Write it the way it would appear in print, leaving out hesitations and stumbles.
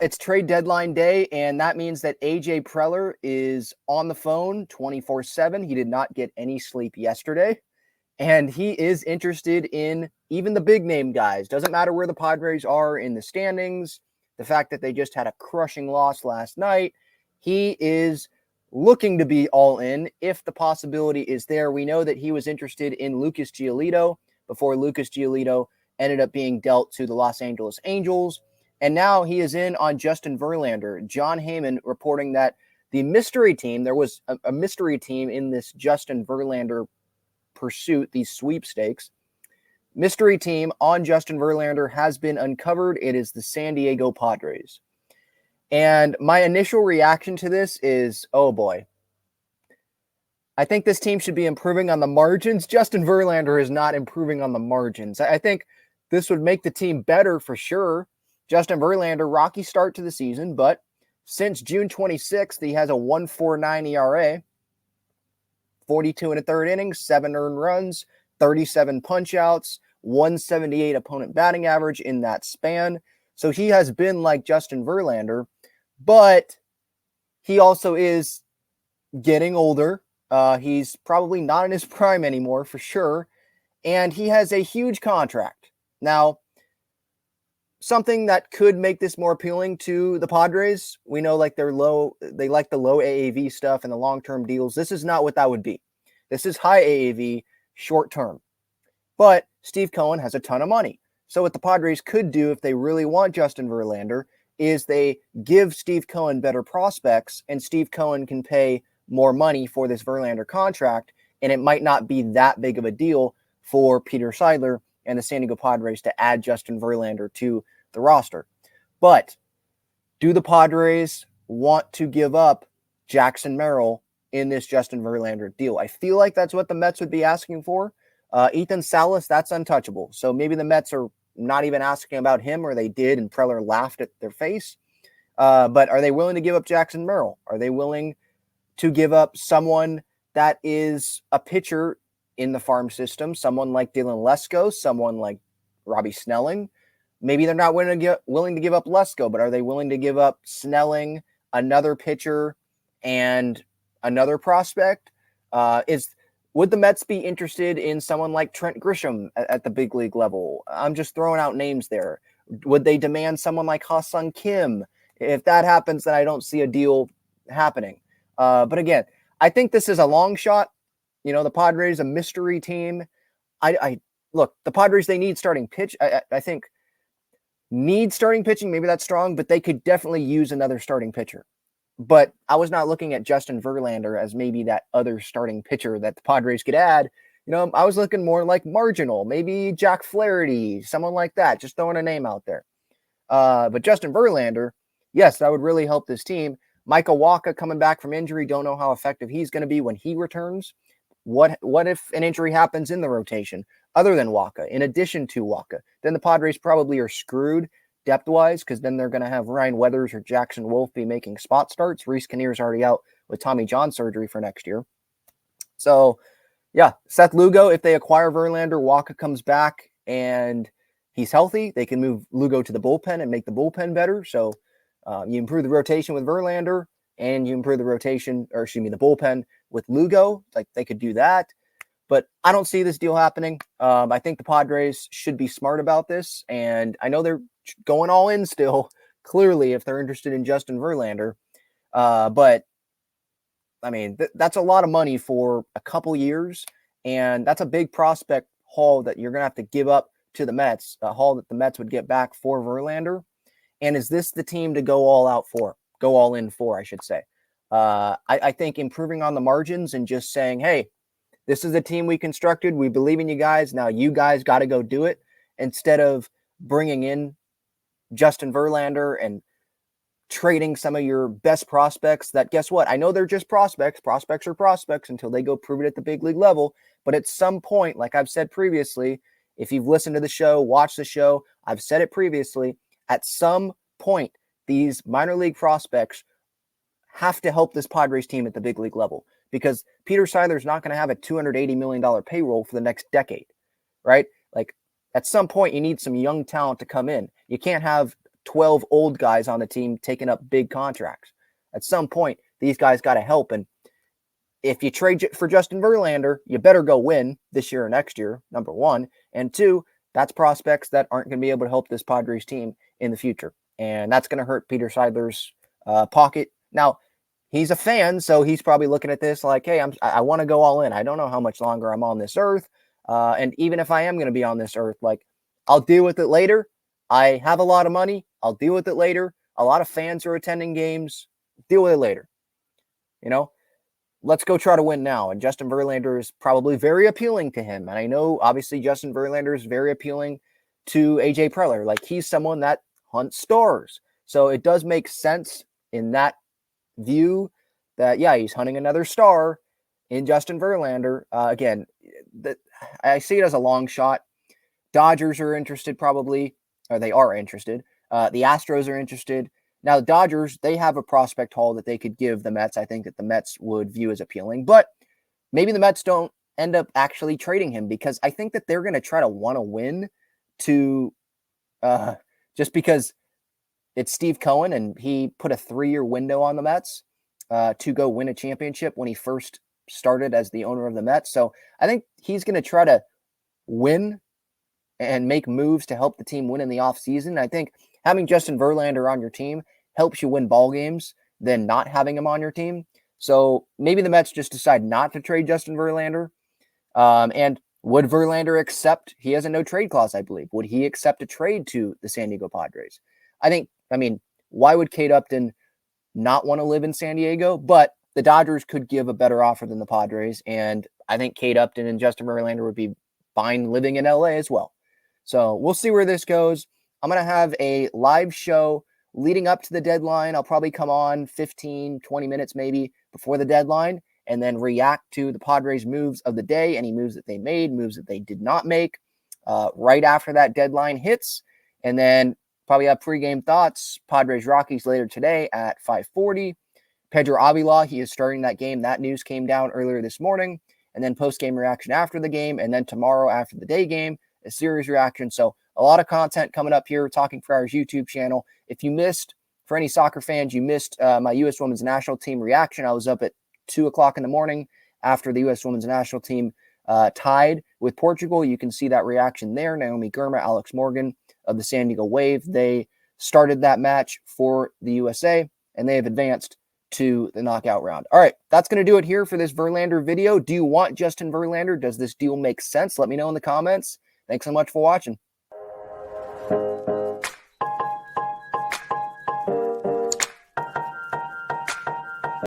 It's trade deadline day, and that means that AJ Preller is on the phone 24/7. He did not get any sleep yesterday, and he is interested in even the big name guys. Doesn't matter where the Padres are in the standings, the fact that they just had a crushing loss last night. He is looking to be all in if the possibility is there. We know that he was interested in Lucas Giolito before Lucas Giolito ended up being dealt to the Los Angeles Angels. And now he is in on Justin Verlander. Jon Heyman reporting that the mystery team, there was a mystery team in this Justin Verlander pursuit, these sweepstakes. Mystery team on Justin Verlander has been uncovered. It is the San Diego Padres. And my initial reaction to this is, oh boy, I think this team should be improving on the margins. Justin Verlander is not improving on the margins. I think this would make the team better for sure. Justin Verlander, rocky start to the season, but since June 26th, he has a 1.49 ERA, 42 and a third innings, 7 earned runs, 37 punch-outs, 178 opponent batting average in that span. So he has been like Justin Verlander, but he also is getting older. He's probably not in his prime anymore for sure, and he has a huge contract. Now, something that could make this more appealing to the Padres, we know like they like the low AAV stuff and the long-term deals. This is not what that would be. This is high AAV, short-term. But Steve Cohen has a ton of money. So what the Padres could do if they really want Justin Verlander is they give Steve Cohen better prospects, and Steve Cohen can pay more money for this Verlander contract, and it might not be that big of a deal for Peter Seidler and the San Diego Padres to add Justin Verlander to the roster. But do the Padres want to give up Jackson Merrill in this Justin Verlander deal? I feel like that's what the Mets would be asking for. Ethan Salas, that's untouchable. So maybe the Mets are not even asking about him, or they did, and Preller laughed at their face. But are they willing to give up Jackson Merrill? Are they willing to give up someone that is a pitcher in the farm system, someone like Dylan Lesko, someone like Robbie Snelling? Maybe they're not willing to give up Lesko, but are they willing to give up Snelling, another pitcher, and another prospect? Would the Mets be interested in someone like Trent Grisham at the big league level? I'm just throwing out names there. Would they demand someone like Ha-Seong Kim? If that happens, then I don't see a deal happening. But again, I think this is a long shot. You know, the Padres, a mystery team. I look, the Padres, they need starting pitch. I think need starting pitching. Maybe that's strong, but they could definitely use another starting pitcher. But I was not looking at Justin Verlander as maybe that other starting pitcher that the Padres could add. You know, I was looking more like marginal, maybe Jack Flaherty, someone like that, just throwing a name out there. But Justin Verlander, yes, that would really help this team. Michael Wacha coming back from injury, don't know how effective he's going to be when he returns. What if an injury happens in the rotation other than Wacha, in addition to Wacha? Then the Padres probably are screwed depth-wise, because then they're going to have Ryan Weathers or Jackson Wolf be making spot starts. Reese Kinnear's already out with Tommy John surgery for next year. So, yeah, Seth Lugo, if they acquire Verlander, Wacha comes back and he's healthy, they can move Lugo to the bullpen and make the bullpen better. So you improve the rotation with Verlander, and you improve the the bullpen with Lugo. Like, they could do that. But I don't see this deal happening. I think the Padres should be smart about this. And I know they're going all in still, clearly, if they're interested in Justin Verlander. But, I mean, that's a lot of money for a couple years. And that's a big prospect haul that you're going to have to give up to the Mets, a haul that the Mets would get back for Verlander. And is this the team to go all in for, I should say? I think improving on the margins and just saying, hey, this is a team we constructed. We believe in you guys. Now you guys got to go do it, instead of bringing in Justin Verlander and trading some of your best prospects that, guess what? I know they're just prospects. Prospects are prospects until they go prove it at the big league level. But at some point, like I've said previously, if you've listened to the show, watched the show, I've said it previously, at some point, these minor league prospects have to help this Padres team at the big league level, because Peter Seidler is not going to have a $280 million payroll for the next decade, right? Like, at some point, you need some young talent to come in. You can't have 12 old guys on the team taking up big contracts. At some point, these guys got to help. And if you trade for Justin Verlander, you better go win this year or next year, number one. And two, that's prospects that aren't going to be able to help this Padres team in the future. And that's going to hurt Peter Seidler's pocket. Now, he's a fan, so he's probably looking at this like, hey, I want to go all in. I don't know how much longer I'm on this earth. And even if I am going to be on this earth, like, I'll deal with it later. I have a lot of money. I'll deal with it later. A lot of fans are attending games. Deal with it later. You know, let's go try to win now. And Justin Verlander is probably very appealing to him. And I know, obviously, Justin Verlander is very appealing to AJ Preller. Like, he's someone that hunts stars. So it does make sense in that view that, yeah, he's hunting another star in Justin Verlander. Again, I see it as a long shot. Dodgers are interested probably, or they are interested. The Astros are interested. Now, the Dodgers, they have a prospect haul that they could give the Mets. I think that the Mets would view as appealing. But maybe the Mets don't end up actually trading him, because I think that they're going to try to want to win to just because it's Steve Cohen and he put a 3-year window on the Mets to go win a championship when he first started as the owner of the Mets. So I think he's going to try to win and make moves to help the team win in the offseason. I think having Justin Verlander on your team helps you win ball games than not having him on your team. So maybe the Mets just decide not to trade Justin Verlander. And would Verlander accept? He has a no trade clause, I believe. Would he accept a trade to the San Diego Padres? I mean, why would Kate Upton not want to live in San Diego? But the Dodgers could give a better offer than the Padres. And I think Kate Upton and Justin Verlander would be fine living in LA as well. So we'll see where this goes. I'm going to have a live show leading up to the deadline. I'll probably come on 15, 20 minutes maybe before the deadline and then react to the Padres moves of the day, any moves that they made, moves that they did not make right after that deadline hits. And then probably have pregame thoughts. Padres Rockies later today at 5:40. Pedro Avila, he is starting that game. That news came down earlier this morning. And then post-game reaction after the game. And then tomorrow after the day game, a series reaction. So a lot of content coming up here, Talking for Hours YouTube channel. If you missed, for any soccer fans, you missed my U.S. Women's National Team reaction. I was up at 2 o'clock in the morning after the U.S. Women's National Team tied with Portugal. You can see that reaction there. Naomi Girma, Alex Morgan of the San Diego Wave. They started that match for the USA, and they have advanced to the knockout round. All right, that's going to do it here for this Verlander video. Do you want Justin Verlander? Does this deal make sense? Let me know in the comments. Thanks so much for watching.